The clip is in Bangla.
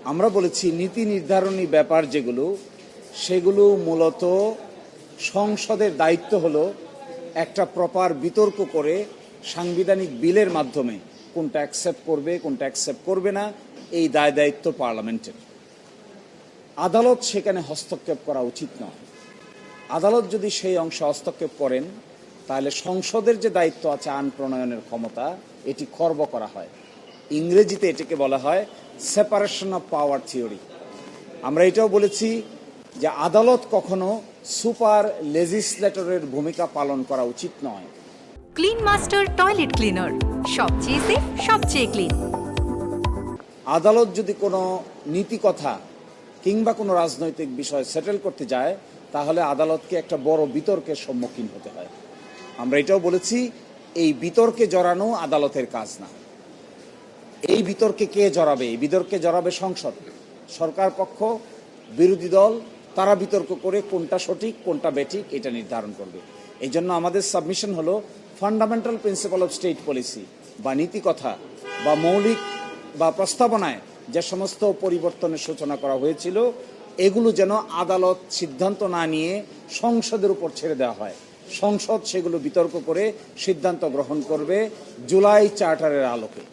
আমরা বলেছি নীতি নির্ধারণী ব্যাপার যেগুলো, সেগুলো মূলত সংসদের দায়িত্ব হলো একটা প্রপার বিতর্ক করে সাংবিধানিক বিলের মাধ্যমে কোনটা অ্যাকসেপ্ট করবে কোনটা অ্যাকসেপ্ট করবে না, এই দায় দায়িত্ব পার্লামেন্টের। আদালত সেখানে হস্তক্ষেপ করা উচিত নয়। আদালত যদি সেই অংশে হস্তক্ষেপ করেন তাহলে সংসদের যে দায়িত্ব আছে আইন প্রণয়নের ক্ষমতা, এটি খর্ব করা হয়। ইংরেজিতে এটাকে বলা হয় সেপারেশন অফ পাওয়ার থিওরি। আমরা এটাও বলেছি যে আদালত কখনো সুপার লেজিসলেটরের ভূমিকা পালন করা উচিত নয়। ক্লিন মাস্টার টয়লেট ক্লিনার, সবচেয়ে সেফ, সবচেয়ে ক্লিন। আদালত যদি কোনো নীতি কথা কিংবা কোনো রাজনৈতিক বিষয় সেটেল করতে যায় তাহলে আদালতকে একটা বড় বিতর্কের সম্মুখীন হতে হয়। আমরা এটাও বলেছি এই বিতর্কে জড়ানো আদালতের কাজ না। এই বিতর্কে কে জড়াবে? এই বিতর্কে জড়াবে সংসদ, সরকার পক্ষ, বিরোধী দল, তারা বিতর্ক করে কোনটা সঠিক কোনটা বেঠিক এটা নির্ধারণ করবে। এই জন্য আমাদের সাবমিশন হলো fundamental principal of state policy বা নীতি কথা বা মৌলিক বা প্রস্তাবনায় যে সমস্ত পরিবর্তনের সূচনা করা হয়েছিল এগুলো যেন আদালত সিদ্ধান্ত না নিয়ে সংসদের উপর ছেড়ে দেওয়া হয়। সংসদ সেগুলো বিতর্ক করে সিদ্ধান্ত গ্রহণ করবে জুলাই চার্টারের আলোকে।